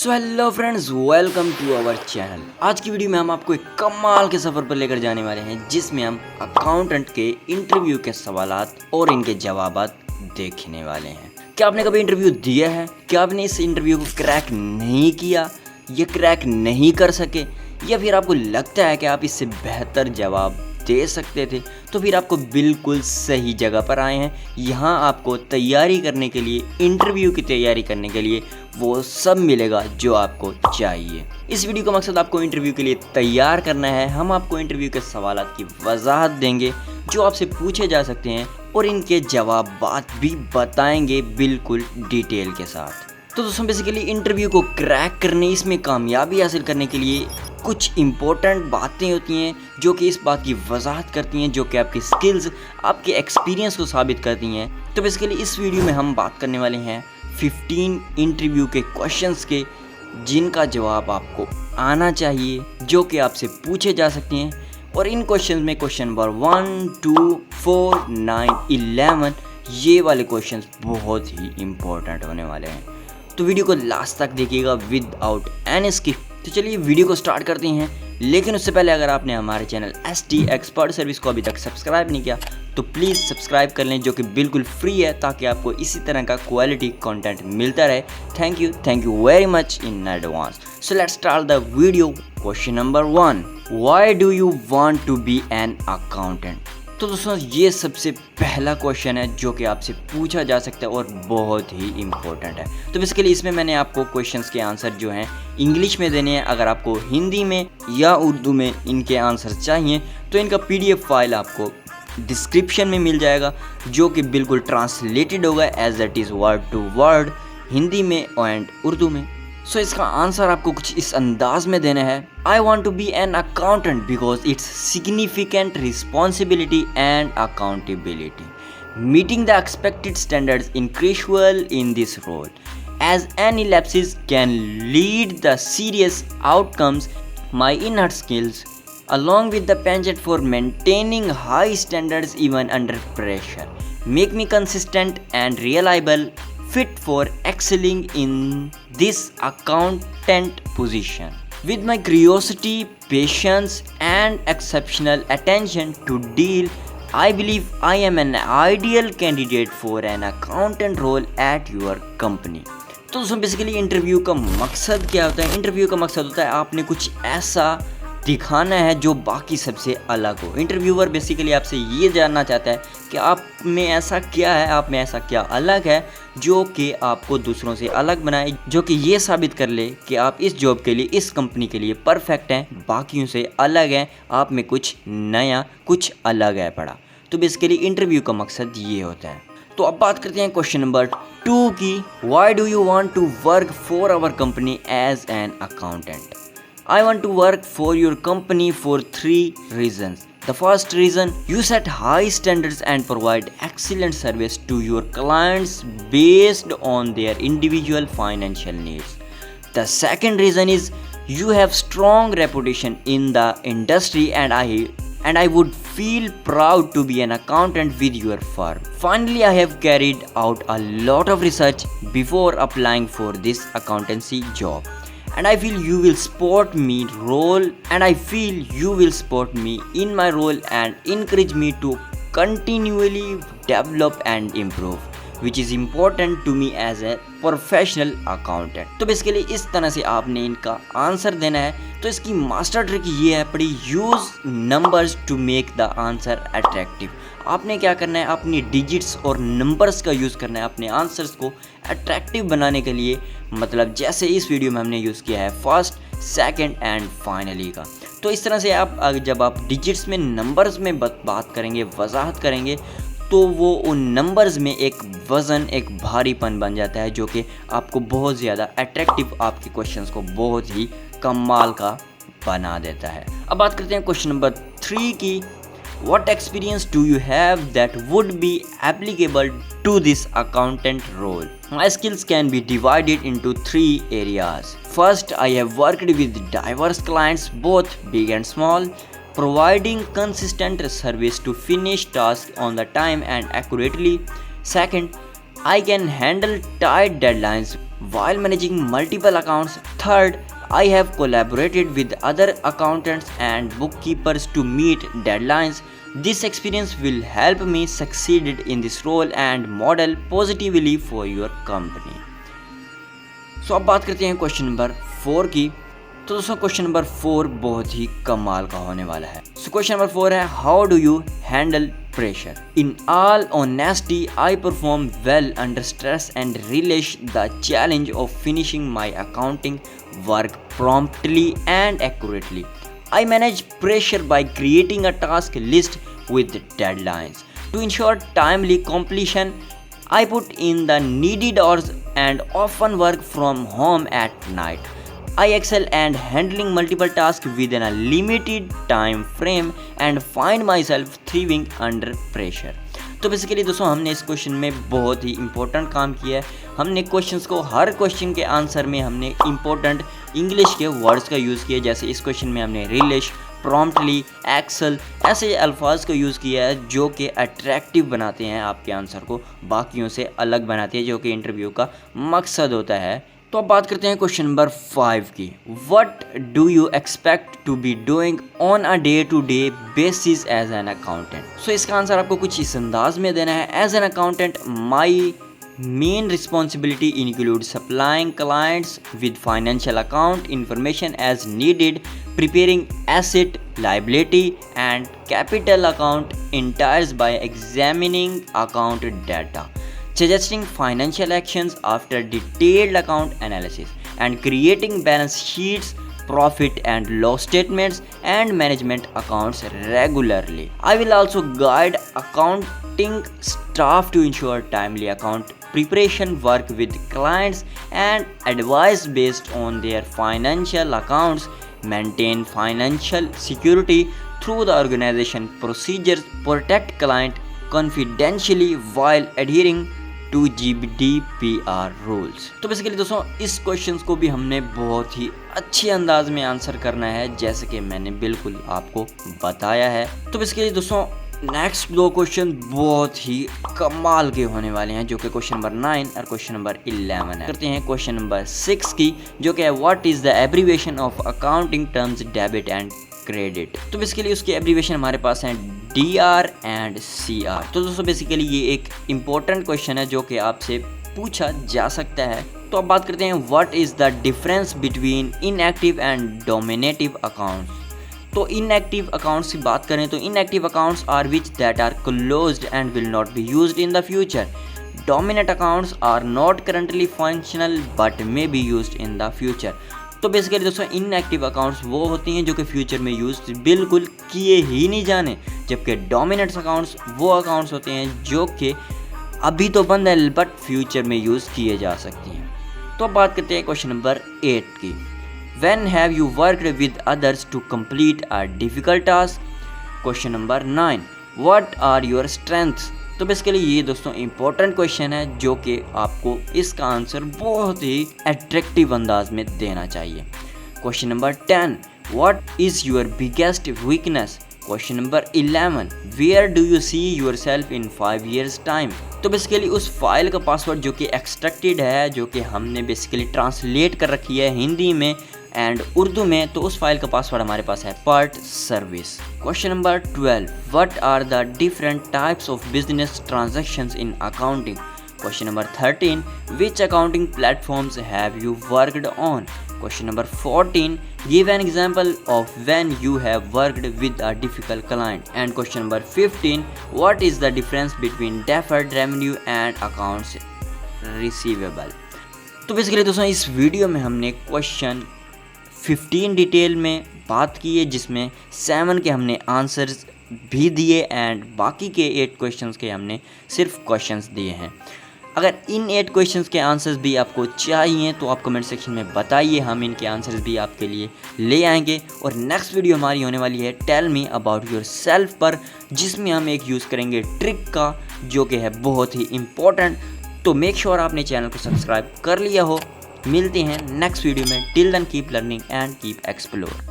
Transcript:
So hello friends, welcome to our channel. आज की video में हम आपको एक कमाल के सफ़र पर लेकर जाने वाले हैं, जिसमें हम अकाउंटेंट के इंटरव्यू के सवालात और इनके जवाबात देखने वाले हैं। क्या आपने कभी इंटरव्यू दिया है? क्या आपने इस इंटरव्यू को क्रैक नहीं किया, ये क्रैक नहीं कर सके, या फिर आपको लगता है कि आप इससे बेहतर जवाब दे सकते थे? तो फिर आपको बिल्कुल सही जगह पर आए हैं। यहाँ आपको तैयारी करने के लिए, इंटरव्यू की तैयारी करने के लिए वो सब मिलेगा जो आपको चाहिए। इस वीडियो का मकसद आपको इंटरव्यू के लिए तैयार करना है। हम आपको इंटरव्यू के सवालात की वजाहत देंगे जो आपसे पूछे जा सकते हैं, और इनके जवाब भी बताएंगे बिल्कुल डिटेल के साथ। तो दोस्तों, बेसिकली इंटरव्यू को क्रैक करने, इसमें कामयाबी हासिल करने के लिए कुछ इम्पोर्टेंट बातें होती हैं जो कि इस बात की वजाहत करती हैं, जो कि आपकी स्किल्स, आपके एक्सपीरियंस को साबित करती हैं। तो बेसिकली इस वीडियो में हम बात करने वाले हैं 15 इंटरव्यू के क्वेश्चंस के, जिनका जवाब आपको आना चाहिए, जो कि आपसे पूछे जा सकते हैं। और इन क्वेश्चंस में क्वेश्चन नंबर 1, 2, 4, 9, 11 ये वाले क्वेश्चंस बहुत ही इम्पोर्टेंट होने वाले हैं। तो वीडियो को लास्ट तक देखिएगा विदाउट एनी स्किप। तो चलिए वीडियो को स्टार्ट करते हैं। लेकिन उससे पहले अगर आपने हमारे चैनल ST एक्सपर्ट सर्विस को अभी तक सब्सक्राइब नहीं किया तो प्लीज़ सब्सक्राइब कर लें, जो कि बिल्कुल फ्री है, ताकि आपको इसी तरह का क्वालिटी कंटेंट मिलता रहे। Thank you very much in advance. So let's start the video. Question number 1, why do you want to be an accountant? तो दोस्तों, ये सबसे पहला क्वेश्चन है जो कि आपसे पूछा जा सकता है और बहुत ही इम्पोर्टेंट है। तो बेसिकली इसमें मैंने आपको क्वेश्चंस के आंसर जो हैं इंग्लिश में देने हैं। अगर आपको हिंदी में या उर्दू में इनके आंसर चाहिए तो इनका PDF फाइल आपको डिस्क्रिप्शन में मिल जाएगा, जो कि बिल्कुल ट्रांसलेटेड होगा as it is word to word, Hindi में एंड उर्दू में। सो इसका आंसर आपको कुछ इस अंदाज में देना है। I want to be an accountant because it's significant responsibility and accountability, meeting the expected standards in crucial in this role, as any lapses can lead the serious outcomes. My innate skills, along with the penchant for maintaining high standards even under pressure, make me consistent and reliable, fit for excelling in this accountant position. With my curiosity, patience, and exceptional attention to detail, I believe I am an ideal candidate for an accountant role at your company. तो दोस्तों, basically interview का मकसद क्या होता है? Interview का मकसद होता है आपने कुछ ऐसा दिखाना है जो बाकी सबसे अलग हो। इंटरव्यूअर बेसिकली आपसे ये जानना चाहता है कि आप में ऐसा क्या है, आप में ऐसा क्या अलग है जो कि आपको दूसरों से अलग बनाए, जो कि ये साबित कर ले कि आप इस जॉब के लिए, इस कंपनी के लिए परफेक्ट हैं, बाकियों से अलग हैं, आप में कुछ नया, कुछ अलग है पड़ा। तो बेसिकली इंटरव्यू का मकसद ये होता है। तो अब बात करते हैं क्वेश्चन नंबर 2 की। Why do you want to work for our company as an accountant? I want to work for your company for 3 reasons. The first reason, you set high standards and provide excellent service to your clients based on their individual financial needs. The second reason is you have strong reputation in the industry and I would feel proud to be an accountant with your firm. Finally, I have carried out a lot of research before applying for this accountancy job, and I feel you will support me in my role and encourage me to continually develop and improve, which is important to me as a professional accountant. तो basically इस तरह से आपने इनका answer देना है। तो इसकी मास्टर ट्रिक ये है पड़ी, use numbers to make the answer attractive. आपने क्या करना है? अपनी डिजिट्स और नंबर्स का यूज़ करना है अपने आंसर्स को अट्रैक्टिव बनाने के लिए। मतलब जैसे इस वीडियो में हमने यूज़ किया है फर्स्ट, सेकंड एंड फाइनली का। तो इस तरह से आप जब आप डिजिट्स में, नंबर्स में बात करेंगे, वजाहत करेंगे, तो वो उन नंबर्स में एक वज़न, एक भारीपन बन जाता है, जो कि आपको बहुत ज़्यादा अट्रैक्टिव, आपके क्वेश्चंस को बहुत ही कमाल का बना देता है। अब बात करते हैं क्वेश्चन नंबर 3 की। What experience do you have that would be applicable to this accountant role? My skills can be divided into 3 areas. First, I have worked with diverse clients, both big and small, providing consistent service to finish tasks on the time and accurately. Second, I can handle tight deadlines while managing multiple accounts. Third, I have collaborated with other accountants and bookkeepers to meet deadlines. This experience will help me succeed in this role and model positively for your company. सो अब बात करते हैं question number 4 की। तो दोस्तों question number 4 बहुत ही कमाल का होने वाला है। सो क्वेश्चन नंबर 4 है, how do you handle pressure? In all honesty, I perform well under stress and relish the challenge of finishing my accounting work promptly and accurately. I manage pressure by creating a task list with deadlines. To ensure timely completion, I put in the needed hours and often work from home at night. I excel at handling multiple tasks within a limited time frame and find myself thriving under pressure. तो basically दोस्तों हमने इस question में बहुत ही important काम किया है। हमने क्वेश्चंस को, हर क्वेश्चन के आंसर में हमने इंपॉर्टेंट इंग्लिश के वर्ड्स का यूज़ किया। जैसे इस क्वेश्चन में हमने रिलिश, प्रॉम्प्टली, एक्सेल ऐसे अल्फाज को यूज़ किया है जो कि अट्रैक्टिव बनाते हैं आपके आंसर को, बाकियों से अलग बनाते हैं, जो कि इंटरव्यू का मकसद होता है। तो अब बात करते हैं क्वेश्चन नंबर 5 की। What do you expect to be doing on a day to day basis as an accountant? So इसका आंसर आपको कुछ इस अंदाज में देना है। As an accountant my main responsibility includes supplying clients with financial account information as needed, preparing asset, liability and capital account entries by examining account data, suggesting financial actions after detailed account analysis, and creating balance sheets, profit and loss statements and management accounts regularly. I will also guide accounting staff to ensure timely account preparation, work with clients and advice based on their financial accounts, maintain financial security through the organization procedures, protect client confidentially while adhering to GDPR rules. तो basically दोस्तों इस question को भी हमने बहुत ही अच्छे अंदाज में आंसर करना है, जैसे कि मैंने बिल्कुल आपको बताया है। तो बेसिकली दोस्तों नेक्स्ट 2 क्वेश्चन बहुत ही कमाल के होने वाले हैं, जो कि क्वेश्चन नंबर 9 और क्वेश्चन नंबर 11 है। करते हैं क्वेश्चन नंबर 6 की, जो कि है what is the abbreviation of accounting terms debit and credit? तो बेसिकली उसकी एब्रीविएशन हमारे पास है DR एंड CR। तो दोस्तों बेसिकली ये एक इम्पोर्टेंट क्वेश्चन है जो कि आपसे पूछा जा सकता है। तो अब बात करते हैं what is the difference between inactive and dominative accounts? तो इनएक्टिव अकाउंट्स की बात करें तो inactive accounts are which that are closed and will not be used in the future. Dominant accounts are not currently functional but may be used in the future. तो basically दोस्तों inactive accounts वो होती हैं जो कि future में use बिल्कुल किए ही नहीं जाने, जबकि डोमिनेंट अकाउंट्स वो अकाउंट्स होते हैं जो कि अभी तो बंद है बट फ्यूचर में यूज़ किए जा सकती हैं। तो अब बात करते हैं क्वेश्चन नंबर 8 की। When have you worked with others to complete a difficult task? Question number 9, what are your strengths? तो बेसिकली ये दोस्तों इंपॉर्टेंट क्वेश्चन है जो कि आपको इसका आंसर बहुत ही अट्रैक्टिव अंदाज में देना चाहिए। Question number 10, what is your biggest weakness? Question number 11, where do you see yourself in 5 years time? तो बेसिकली उस फाइल का पासवर्ड जो कि एक्सट्रैक्टेड है, जो कि हमने बेसिकली ट्रांसलेट कर रखी है हिंदी में एंड उर्दू में, तो उस फाइल का पासवर्ड हमारे पास है part service. Question number 12, what are the different types of business transactions in accounting? Question number 13, which accounting platforms have you worked on? Question number 14, give an example of when you have worked with a difficult client. And question number 15, what is the difference between deferred revenue and accounts receivable? तो basically दोस्तों इस video में हमने question 15 detail में बात की है, जिसमें 7 के हमने आंसर्स भी दिए एंड बाकी के 8 क्वेश्चंस के हमने सिर्फ क्वेश्चंस दिए हैं। अगर इन 8 क्वेश्चंस के आंसर्स भी आपको चाहिए तो आप कमेंट सेक्शन में बताइए, हम इनके आंसर्स भी आपके लिए ले आएंगे। और नेक्स्ट वीडियो हमारी होने वाली है tell me about yourself पर, जिसमें हम एक यूज़ करेंगे ट्रिक का जो कि है बहुत ही इम्पोर्टेंट। तो मेक श्योर आपने चैनल को सब्सक्राइब कर लिया हो। मिलते हैं नेक्स्ट वीडियो में। Till then keep learning and keep explore.